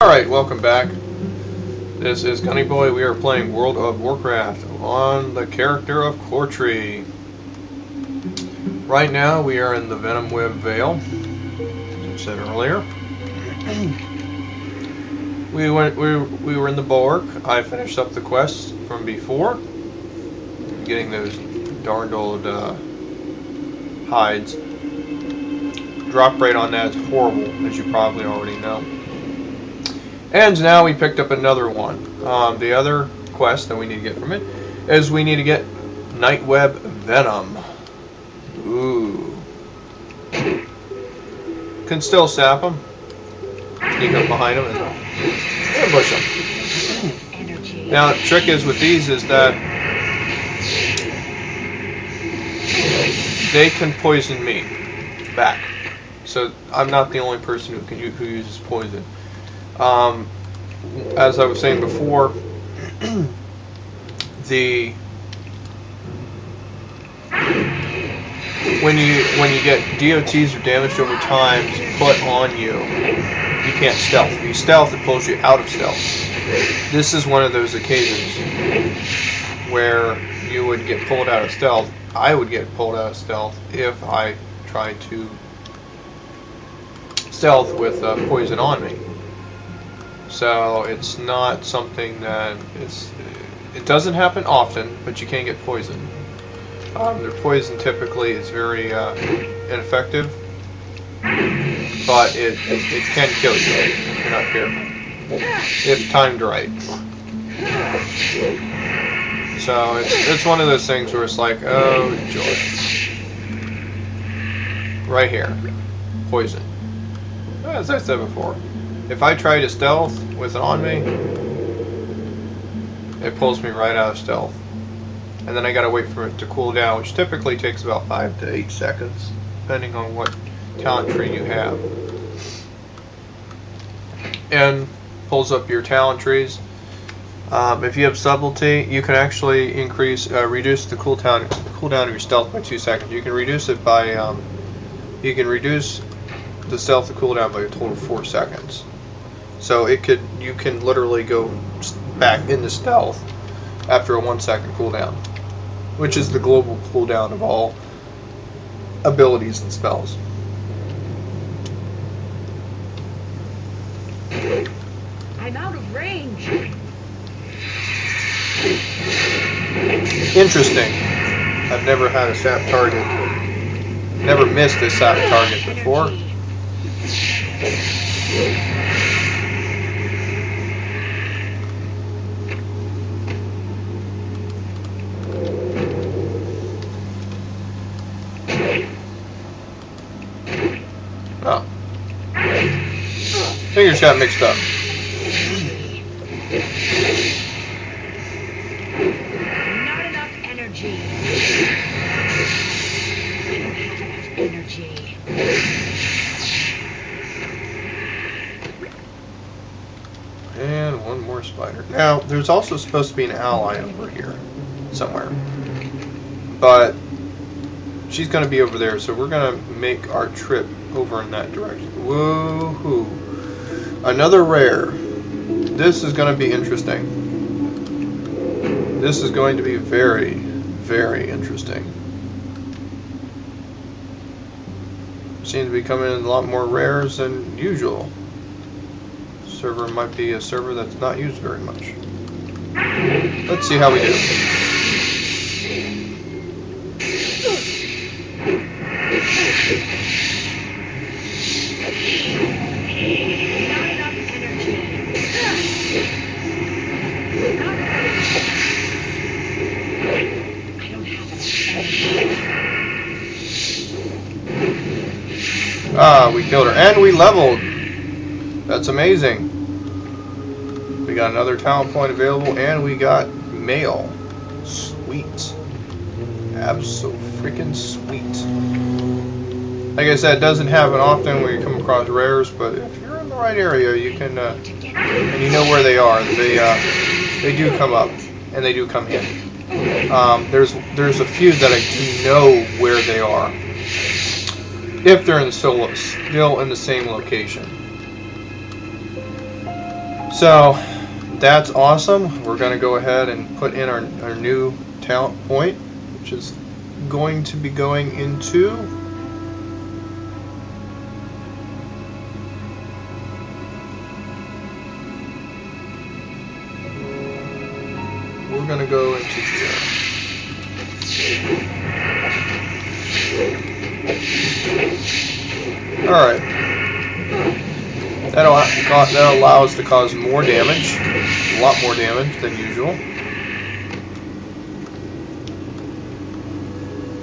Alright, welcome back. This is Gunny Boy. We are playing World of Warcraft on the character of Courtry. Right now we are in the Venom Web Vale, as I said earlier. We were in the bulwark. I finished up the quests from before, getting those darned old hides. Drop rate on that is horrible, as you probably already know. And now we picked up another one. The other quest that we need to get from it is we need to get Nightweb Venom. Ooh. Can still sap him. Sneak up behind him and ambush him. Now the trick is with these is that they can poison me back. So I'm not the only person who uses poison. As I was saying before, when you get DOTs or damaged over time put on you, you can't stealth. If you stealth, it pulls you out of stealth. This is one of those occasions where you would get pulled out of stealth. I would get pulled out of stealth if I tried to stealth with poison on me. So it's not something that it doesn't happen often, but you can get poisoned. Their poison typically is very ineffective, but it can kill you if you're not careful, if timed right. So it's one of those things where it's like, oh joy. Right here, poison. As I said before, if I try to stealth with it on me, it pulls me right out of stealth. And then I gotta wait for it to cool down, which typically takes about 5 to 8 seconds, depending on what talent tree you have. And pulls up your talent trees. If you have subtlety, you can actually reduce the cooldown of your stealth by 2 seconds. You can reduce it by you can reduce the stealth cooldown by a total of 4 seconds. So you can literally go back into stealth after a 1 second cooldown, which is the global cooldown of all abilities and spells. I'm out of range. Interesting. I've never had a sap target. Never missed a sap target before. Oh. Fingers got mixed up. Not enough energy. I don't have enough energy. And one more spider. Now, there's also supposed to be an ally over here somewhere. But she's going to be over there, so we're going to make our trip over in that direction. Woohoo! Another rare. This is going to be interesting. This is going to be very, very interesting. Seems to be coming in a lot more rares than usual. Server might be a server that's not used very much. Let's see how we do. Not enough energy. I don't have enough energy. Ah, we killed her. And we leveled. That's amazing. We got another talent point available, and we got mail. Sweet. Absolutely sweet. Like I said, it doesn't happen often where you come across rares, but if you're in the right area, you can, and you know where they are. They do come up, and they do come in. There's a few that I do know where they are, if they're still in the same location. So that's awesome. We're going to go ahead and put in our new talent point, which is going to be going into we're going to go into here. Alright. That allows to cause more damage. A lot more damage than usual.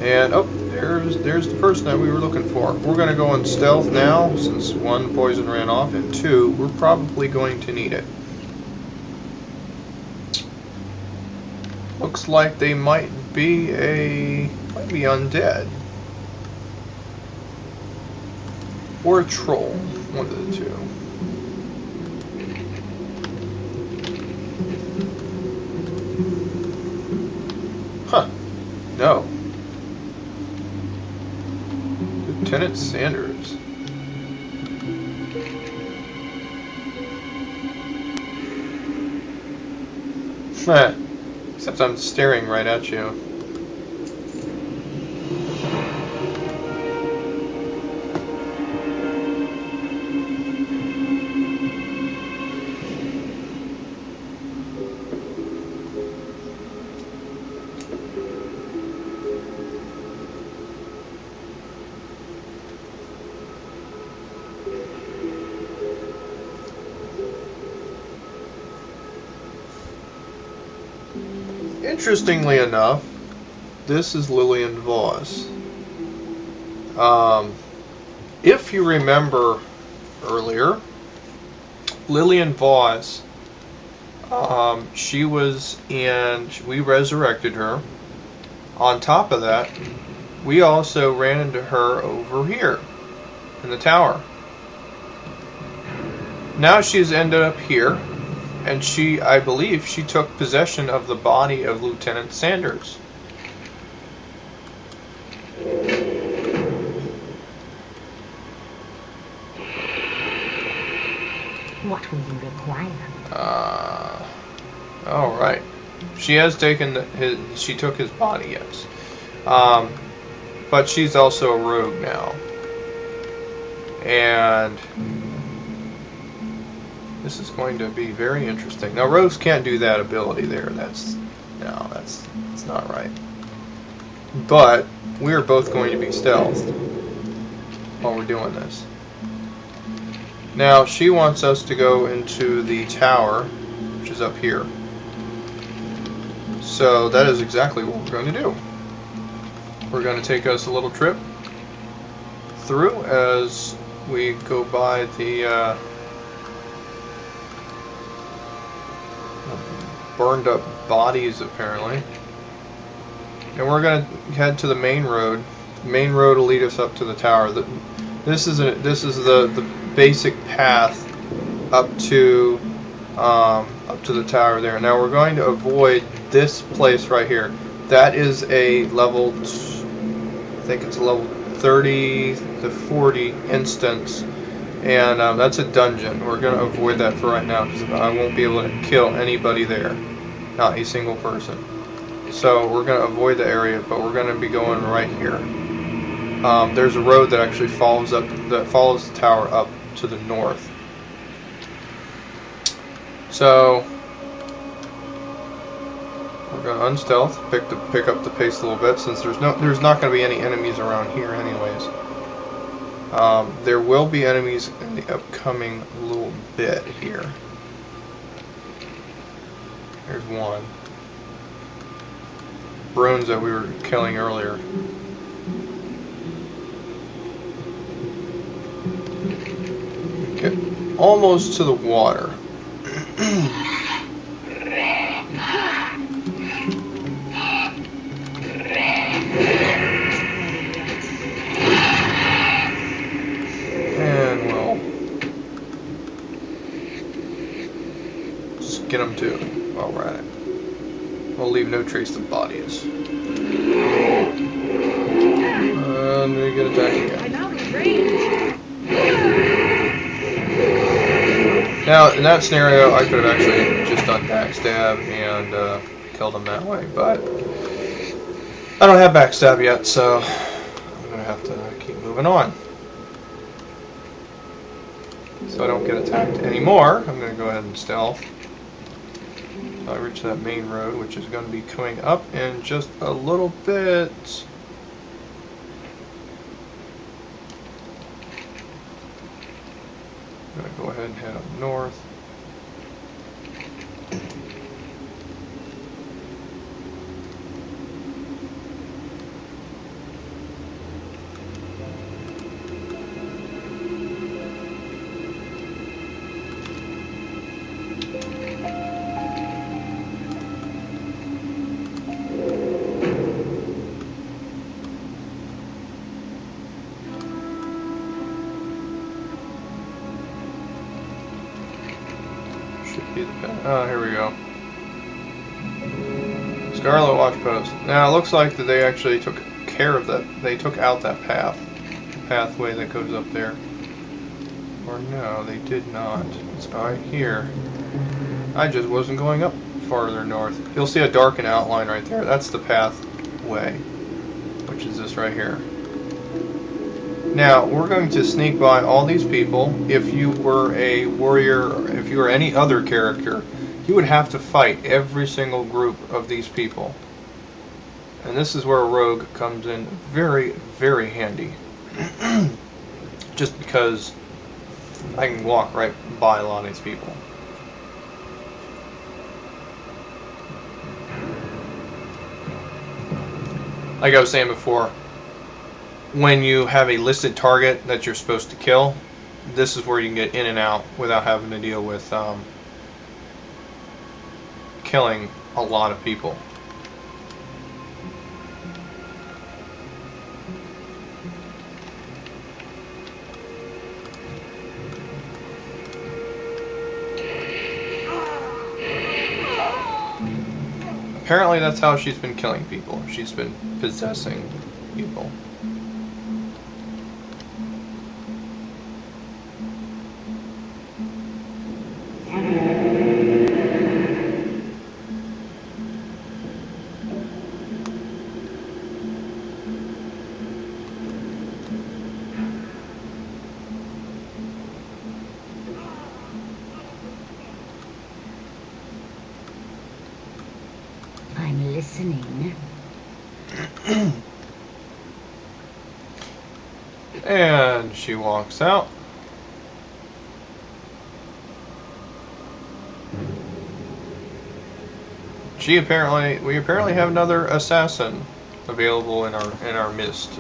And, oh, there's the person that we were looking for. We're going to go in stealth now, since 1, poison ran off, and 2, we're probably going to need it. Looks like they might be undead. Or a troll. One of the two. Huh. No. Lieutenant Sanders. Heh. Except I'm staring right at you. Interestingly enough, this is Lilian Voss. If you remember earlier, Lilian Voss, she was in, we resurrected her. On top of that, we also ran into her over here in the tower. Now she's ended up here, and I believe she took possession of the body of Lieutenant Sanders. What will you require? All right. She has taken she took his body, yes. But she's also a rogue now. And this is going to be very interesting. Now, rogues can't do that ability there. That's not right. But we are both going to be stealthed while we're doing this. Now, she wants us to go into the tower, which is up here. So that is exactly what we're going to do. We're going to take us a little trip through as we go by the burned up bodies, apparently. And we're going to head to the main road. The main road will lead us up to the tower. This is the basic path up to the tower there. Now we're going to avoid this place right here. That is a level, I think it's a level 30 to 40 instance, and that's a dungeon. We're going to avoid that for right now because I won't be able to kill anybody there, not a single person. So we're going to avoid the area, but we're going to be going right here. There's a road that actually follows the tower up to the north. So we're going to unstealth, pick up the pace a little bit, since there's not going to be any enemies around here anyways. There will be enemies in the upcoming little bit here. There's one. Bruins that we were killing earlier. Get almost to the water. And we'll just get them too while we're at it. We'll leave no trace of bodies. And we get attacked again. I'm out of range. Now, in that scenario, I could have actually just done backstab and killed him that way, but I don't have backstab yet, so I'm going to have to keep moving on. So I don't get attacked anymore, I'm going to go ahead and stealth. So I reach that main road, which is going to be coming up in just a little bit. I'm going to go ahead and head up north. Oh, here we go. Scarlet Watch Post. Now, it looks like that they actually took care of that. They took out that pathway that goes up there. Or no, they did not. It's right here. I just wasn't going up farther north. You'll see a darkened outline right there. That's the pathway, which is this right here. Now, we're going to sneak by all these people. If you were a warrior, if you were any other character, you would have to fight every single group of these people. And this is where a rogue comes in very, very handy. Just because I can walk right by a lot of these people. Like I was saying before, when you have a listed target that you're supposed to kill, this is where you can get in and out without having to deal with killing a lot of people. Apparently that's how she's been killing people. She's been possessing people. I'm listening. And she walks out. We apparently have another assassin available in our midst.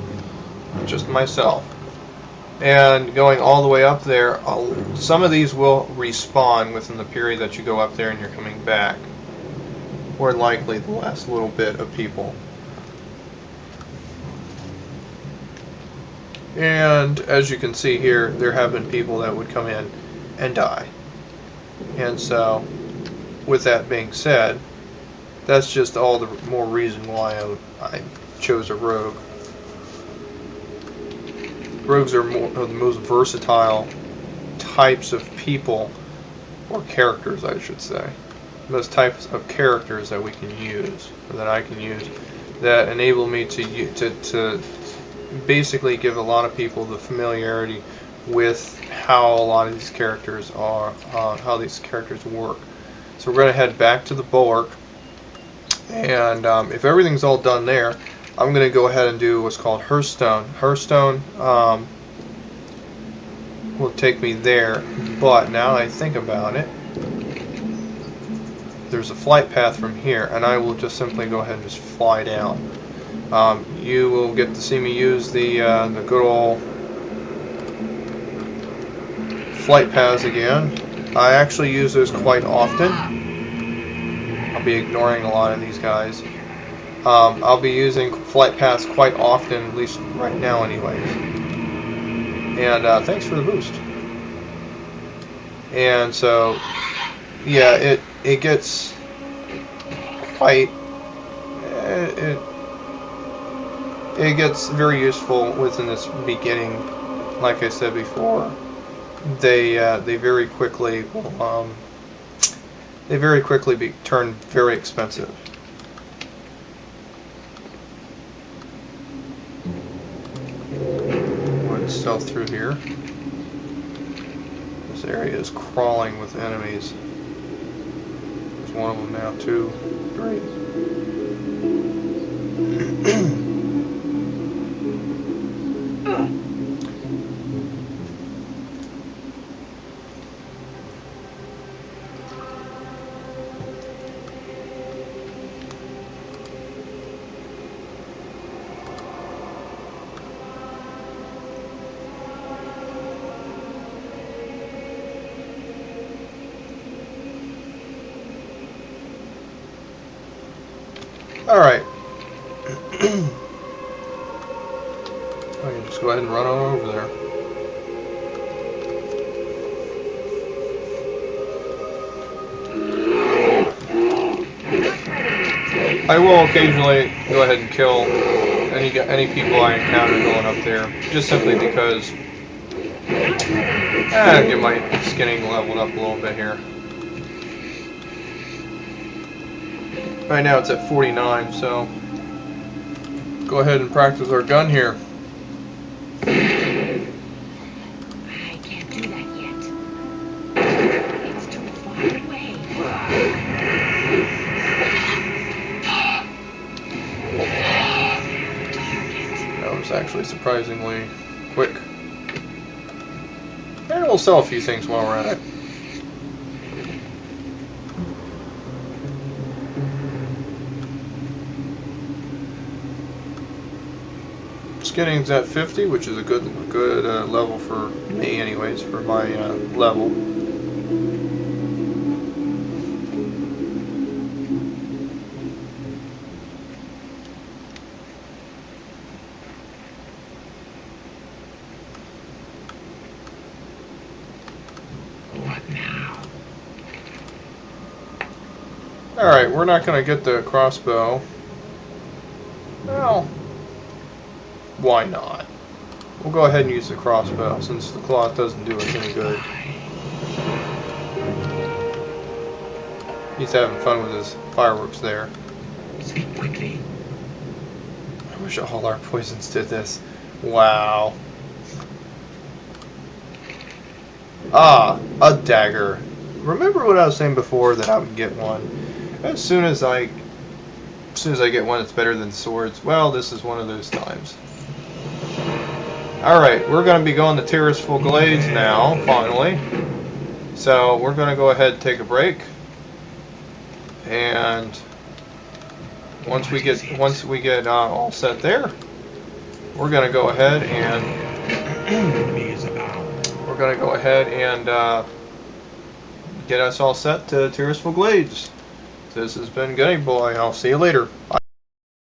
Just myself. And going all the way up there, some of these will respawn within the period that you go up there and you're coming back. Or likely the last little bit of people. And as you can see here, there have been people that would come in and die. And so, with that being said, that's just all the more reason why I chose a rogue. Rogues are the most versatile types of people, or characters I should say. Those types of characters that we can use, or that I can use, that enable me to basically give a lot of people the familiarity with how a lot of these characters are, how these characters work. So we're going to head back to the Bulwark, and if everything's all done there, I'm going to go ahead and do what's called Hearthstone. Hearthstone will take me there, but now I think about it, there's a flight path from here, and I will just simply go ahead and just fly down. You will get to see me use the good old flight paths again. I actually use those quite often. I'll be ignoring a lot of these guys. I'll be using flight paths quite often, at least right now anyways. And thanks for the boost. And so, yeah, it gets quite... It gets very useful within this beginning, like I said before. they very quickly turn very expensive. Would stealth through here. This area is crawling with enemies. There's one of them now too. Great. Alright. I can just go ahead and run on over there. I will occasionally go ahead and kill any people I encounter going up there, just simply because I get my skinning leveled up a little bit here. Right now it's at 49, so go ahead and practice our gun here. I can't do that yet. It's too far away. That was actually surprisingly quick. And we'll sell a few things while we're at it. Skinning's at 50, which is a good level for me, anyways, for my level. What now? Alright, we're not going to get the crossbow. Well, why not? We'll go ahead and use the crossbow, since the cloth doesn't do us any good. He's having fun with his fireworks there. Speak quickly. I wish all our poisons did this. Wow. Ah, a dagger. Remember what I was saying before, that I would get one as soon as I get one that's better than swords. Well, this is one of those times. Alright, we're going to be going to Terraceful Glades now, finally. So we're going to go ahead and take a break. And once we get all set there, we're going to go ahead and get us all set to Terraceful Glades. This has been Gunny Boy. I'll see you later. Bye.